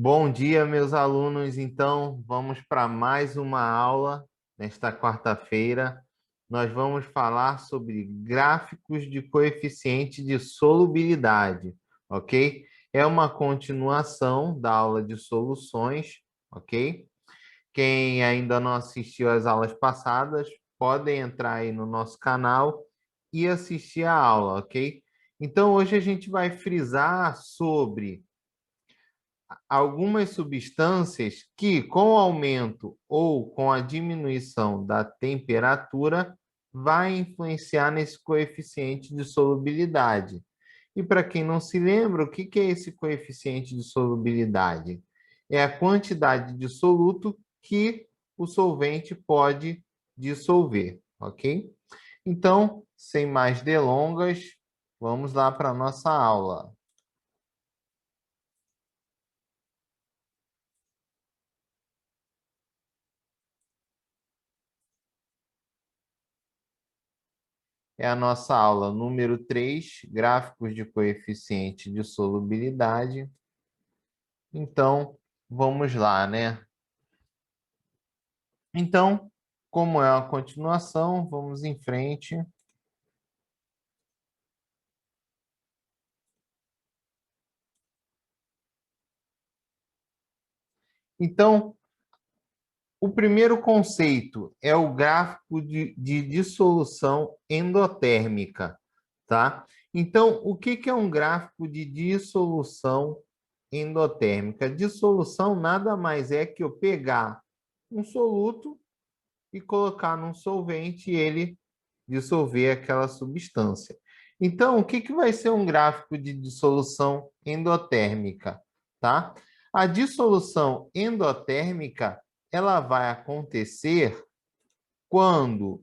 Bom dia, meus alunos. Então, vamos para mais uma aula nesta quarta-feira. Nós vamos falar sobre gráficos de coeficiente de solubilidade, ok? É uma continuação da aula de soluções, ok? Quem ainda não assistiu às aulas passadas, podem entrar aí no nosso canal e assistir a aula, ok? Então, hoje a gente vai frisar sobre algumas substâncias que, com o aumento ou com a diminuição da temperatura, vai influenciar nesse coeficiente de solubilidade. E para quem não se lembra, o que é esse coeficiente de solubilidade? É a quantidade de soluto que o solvente pode dissolver, ok? Então, sem mais delongas, vamos lá para a nossa aula. É a nossa aula número 3, gráficos de coeficiente de solubilidade. Então, vamos lá, né? Então, como é uma continuação, vamos em frente. Então, o primeiro conceito é o gráfico de dissolução endotérmica, tá? Então, o que é um gráfico de dissolução endotérmica? Dissolução nada mais é que eu pegar um soluto e colocar num solvente e ele dissolver aquela substância. Então, o que vai ser um gráfico de dissolução endotérmica, tá? A dissolução endotérmica, ela vai acontecer quando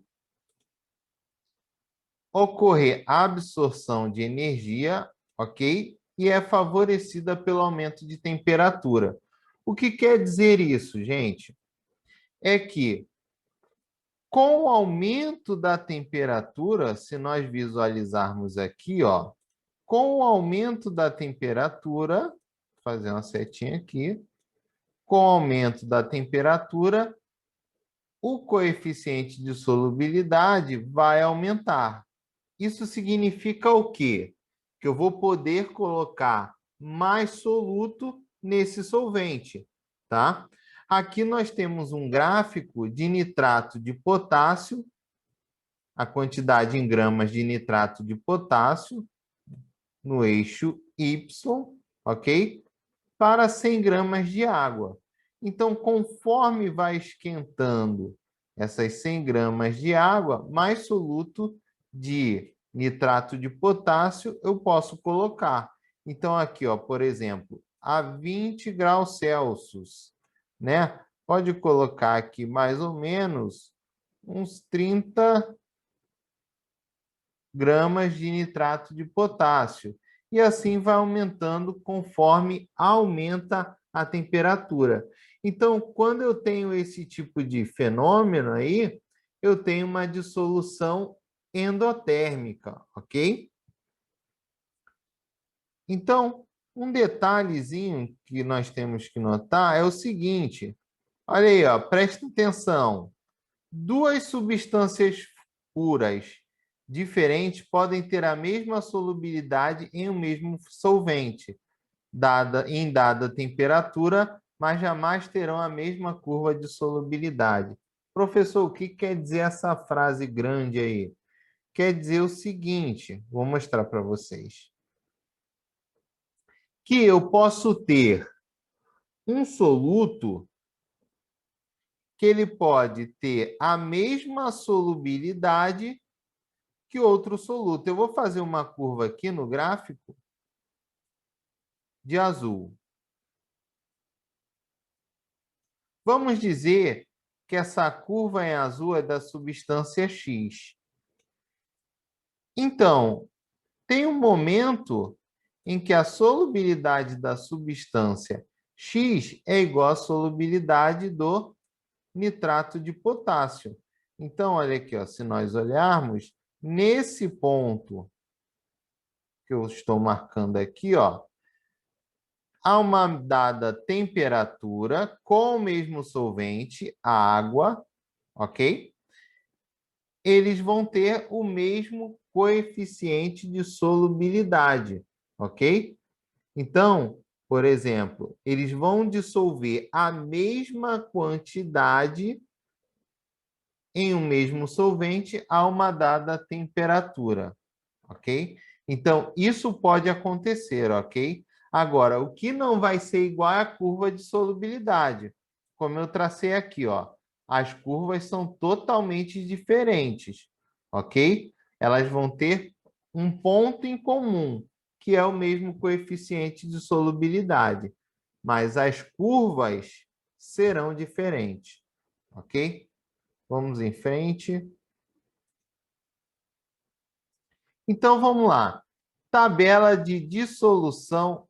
ocorrer a absorção de energia, ok? E é favorecida pelo aumento de temperatura. O que quer dizer isso, gente? É que com o aumento da temperatura, se nós visualizarmos aqui, ó, com o aumento da temperatura, vou fazer uma setinha aqui, com o aumento da temperatura, o coeficiente de solubilidade vai aumentar. Isso significa o quê? Que eu vou poder colocar mais soluto nesse solvente, tá? Aqui nós temos um gráfico de nitrato de potássio, a quantidade em gramas de nitrato de potássio no eixo Y, ok? Para 100 gramas de água. Então, conforme vai esquentando essas 100 gramas de água, mais soluto de nitrato de potássio eu posso colocar. Então, aqui, ó, por exemplo, a 20 graus Celsius, né? Pode colocar aqui mais ou menos uns 30 gramas de nitrato de potássio. E assim vai aumentando conforme aumenta a temperatura. Então, quando eu tenho esse tipo de fenômeno aí, eu tenho uma dissolução endotérmica, ok? Então, um detalhezinho que nós temos que notar é o seguinte, olha aí, ó, presta atenção. Duas substâncias puras diferentes podem ter a mesma solubilidade em um mesmo solvente, em dada temperatura, mas jamais terão a mesma curva de solubilidade. Professor, o que quer dizer essa frase grande aí? Quer dizer o seguinte, vou mostrar para vocês. Que eu posso ter um soluto que ele pode ter a mesma solubilidade que outro soluto. Eu vou fazer uma curva aqui no gráfico de azul. Vamos dizer que essa curva em azul é da substância X. Então, tem um momento em que a solubilidade da substância X é igual à solubilidade do nitrato de potássio. Então, olha aqui, ó, se nós olharmos, nesse ponto que eu estou marcando aqui, ó, a uma dada temperatura com o mesmo solvente, a água, ok? Eles vão ter o mesmo coeficiente de solubilidade, ok? Então, por exemplo, eles vão dissolver a mesma quantidade em um mesmo solvente a uma dada temperatura, ok? Então, isso pode acontecer, ok? Agora, o que não vai ser igual é a curva de solubilidade. Como eu tracei aqui, ó, as curvas são totalmente diferentes, ok? Elas vão ter um ponto em comum, que é o mesmo coeficiente de solubilidade, mas as curvas serão diferentes, ok? Vamos em frente. Então, vamos lá. Tabela de dissolução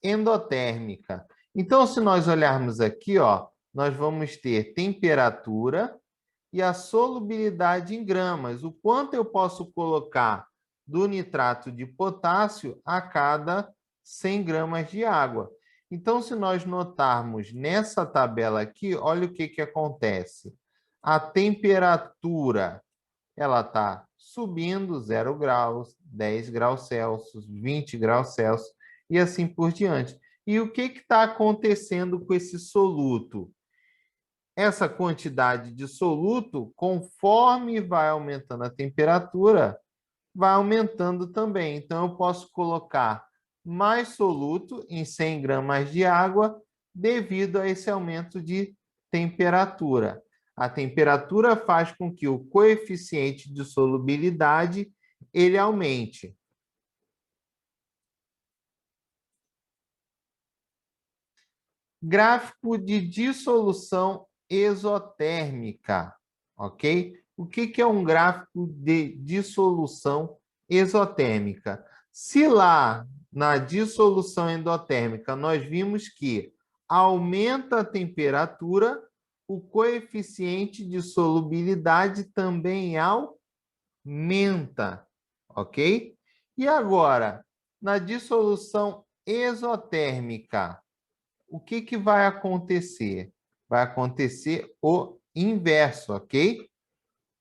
endotérmica. Então, se nós olharmos aqui, ó, nós vamos ter temperatura e a solubilidade em gramas. O quanto eu posso colocar do nitrato de potássio a cada 100 gramas de água. Então, se nós notarmos nessa tabela aqui, olha o que acontece. A temperatura ela está subindo 0 graus, 10 graus Celsius, 20 graus Celsius e assim por diante. E o que está acontecendo com esse soluto? Essa quantidade de soluto, conforme vai aumentando a temperatura, vai aumentando também. Então, eu posso colocar mais soluto em 100 gramas de água devido a esse aumento de temperatura. A temperatura faz com que o coeficiente de solubilidade ele aumente. Gráfico de dissolução exotérmica, ok? O que é um gráfico de dissolução exotérmica? Se lá na dissolução endotérmica nós vimos que aumenta a temperatura, o coeficiente de solubilidade também aumenta, ok? E agora, na dissolução exotérmica, o que vai acontecer? Vai acontecer o inverso, ok?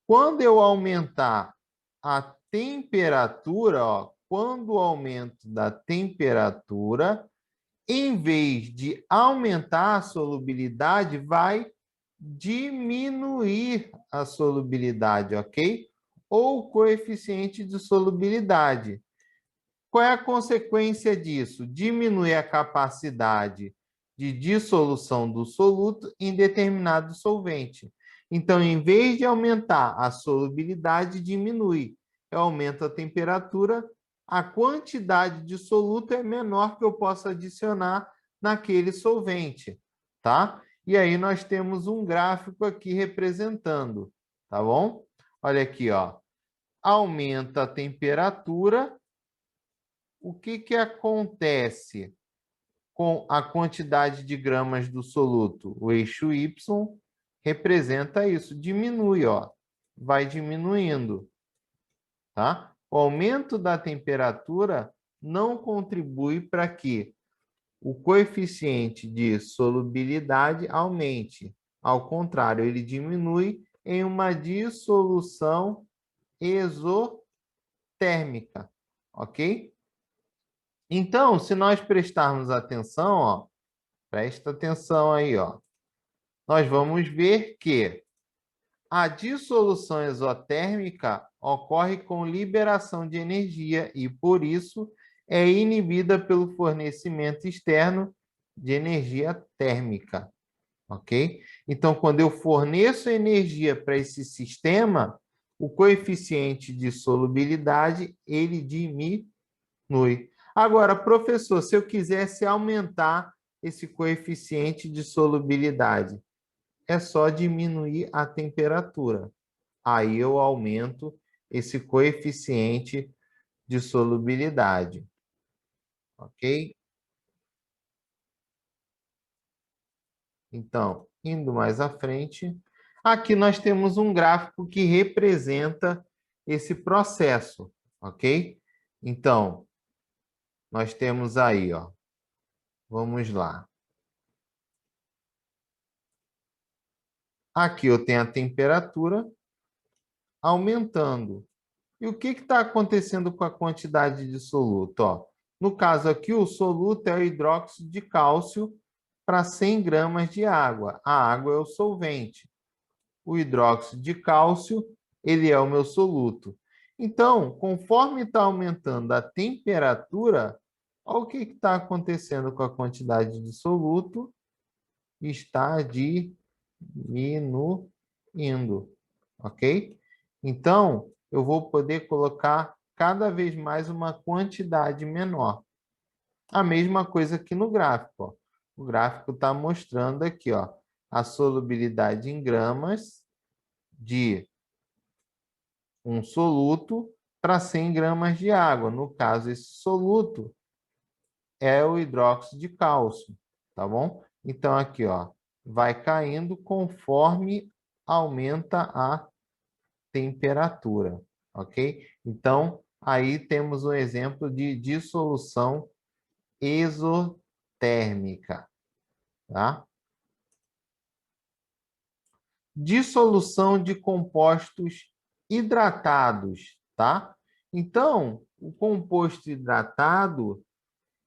Quando eu aumentar a temperatura, ó, quando o aumento da temperatura, em vez de aumentar a solubilidade, vai diminuir a solubilidade, ok? Ou o coeficiente de solubilidade. Qual é a consequência disso? Diminuir a capacidade de dissolução do soluto em determinado solvente. Então, em vez de aumentar a solubilidade, diminui. Eu aumento a temperatura, a quantidade de soluto é menor que eu posso adicionar naquele solvente, tá? E aí nós temos um gráfico aqui representando, tá bom? Olha aqui, ó. Aumenta a temperatura. O que acontece com a quantidade de gramas do soluto? O eixo Y representa isso, diminui, ó, vai diminuindo, tá? O aumento da temperatura não contribui para que o coeficiente de solubilidade aumente. Ao contrário, ele diminui em uma dissolução exotérmica, ok? Então, se nós prestarmos atenção, ó, presta atenção aí, ó, nós vamos ver que a dissolução exotérmica ocorre com liberação de energia e, por isso, é inibida pelo fornecimento externo de energia térmica, ok? Então, quando eu forneço energia para esse sistema, o coeficiente de solubilidade, ele diminui. Agora, professor, se eu quisesse aumentar esse coeficiente de solubilidade, é só diminuir a temperatura. Aí eu aumento esse coeficiente de solubilidade. Ok? Então, indo mais à frente, aqui nós temos um gráfico que representa esse processo, ok? Então, nós temos aí, ó, Vamos lá. Aqui eu tenho a temperatura aumentando. E o que está acontecendo com a quantidade de soluto? Ó, no caso aqui, o soluto é o hidróxido de cálcio para 100 gramas de água. A água é o solvente. O hidróxido de cálcio, ele é o meu soluto. Então, conforme está aumentando a temperatura, olha o que está acontecendo com a quantidade de soluto, está diminuindo, ok? Então, eu vou poder colocar cada vez mais uma quantidade menor. A mesma coisa aqui no gráfico. Ó. O gráfico está mostrando aqui, ó, a solubilidade em gramas de um soluto para 100 gramas de água. No caso, esse soluto é o hidróxido de cálcio, tá bom? Então, aqui, ó, vai caindo conforme aumenta a temperatura, ok? Então, aí temos um exemplo de dissolução exotérmica, tá? Dissolução de compostos hidratados, tá? Então, o composto hidratado,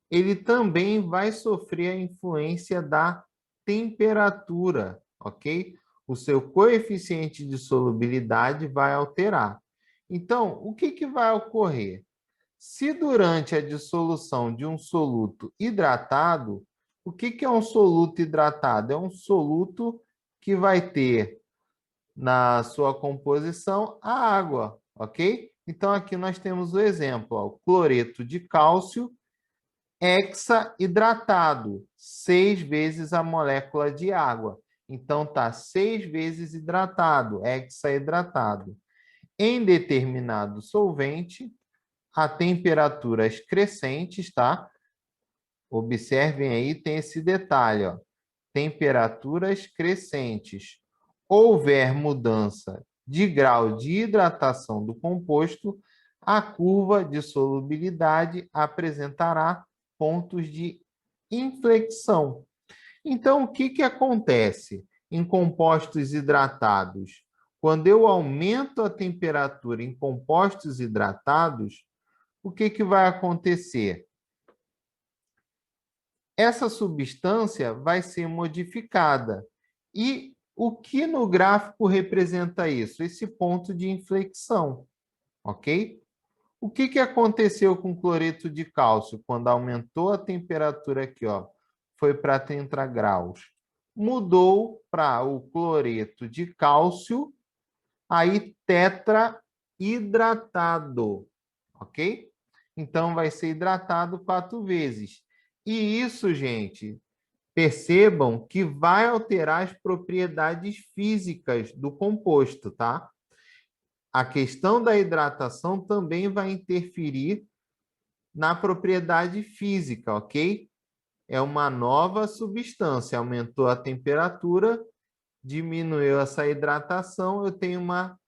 ele também vai sofrer a influência da temperatura, ok? O seu coeficiente de solubilidade vai alterar. Então, o que vai ocorrer? Se durante a dissolução de um soluto hidratado, o que é um soluto hidratado? É um soluto que vai ter na sua composição a água, ok? Então, aqui nós temos o exemplo, ó, o cloreto de cálcio hexaidratado, 6 vezes a molécula de água. Então, está 6 vezes hidratado, hexaidratado. Em determinado solvente, a temperaturas crescentes, tá? Observem aí, tem esse detalhe, ó. Temperaturas crescentes. Houver mudança de grau de hidratação do composto, a curva de solubilidade apresentará pontos de inflexão. Então, o que acontece em compostos hidratados? Quando eu aumento a temperatura em compostos hidratados, o que vai acontecer? Essa substância vai ser modificada. E o que no gráfico representa isso? Esse ponto de inflexão, ok? O que aconteceu com o cloreto de cálcio quando aumentou a temperatura aqui, ó, foi para 30 graus? Mudou para o cloreto de cálcio, aí tetrahidratado, ok? Então, vai ser hidratado 4 vezes. E isso, gente, percebam que vai alterar as propriedades físicas do composto, tá? A questão da hidratação também vai interferir na propriedade física, ok? É uma nova substância, aumentou a temperatura, diminuiu essa hidratação, eu tenho uma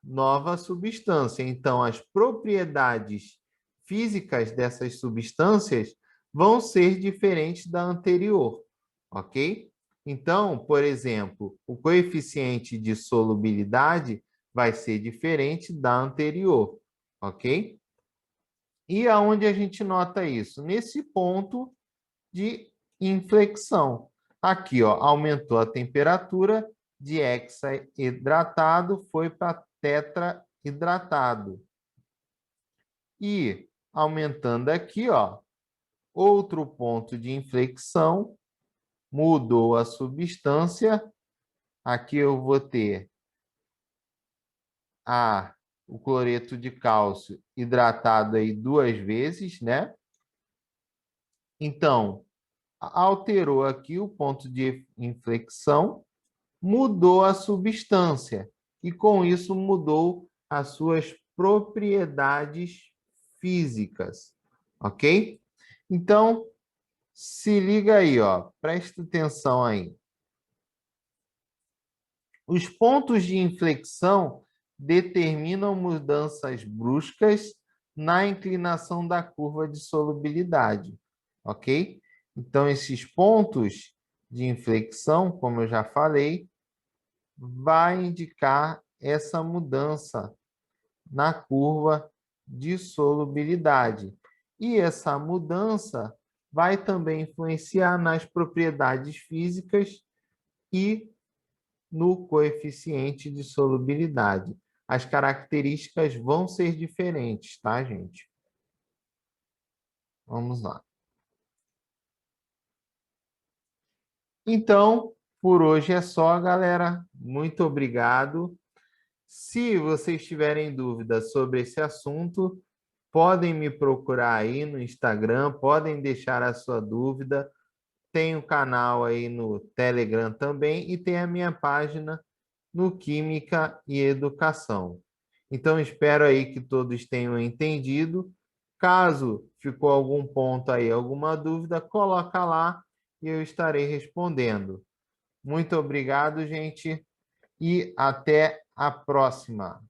nova substância. Então, as propriedades físicas dessas substâncias vão ser diferentes da anterior, ok? Então, por exemplo, o coeficiente de solubilidade vai ser diferente da anterior, ok? E aonde a gente nota isso? Nesse ponto de inflexão. Aqui, ó, aumentou a temperatura de hexaidratado, foi para tetrahidratado. E aumentando aqui, ó, outro ponto de inflexão, mudou a substância. Aqui eu vou ter o cloreto de cálcio hidratado aí 2 vezes, né? Então, alterou aqui o ponto de inflexão, mudou a substância e, com isso, mudou as suas propriedades físicas, ok? Então, se liga aí, ó, presta atenção aí. Os pontos de inflexão determinam mudanças bruscas na inclinação da curva de solubilidade, ok? Então, esses pontos de inflexão, como eu já falei, vai indicar essa mudança na curva de solubilidade. E essa mudança vai também influenciar nas propriedades físicas e no coeficiente de solubilidade. As características vão ser diferentes, tá, gente? Vamos lá. Então, por hoje é só, galera. Muito obrigado. Se vocês tiverem dúvidas sobre esse assunto, podem me procurar aí no Instagram, podem deixar a sua dúvida. Tem o canal aí no Telegram também e tem a minha página no Química e Educação. Então, espero aí que todos tenham entendido. Caso ficou algum ponto aí, alguma dúvida, coloca lá e eu estarei respondendo. Muito obrigado, gente, e até a próxima.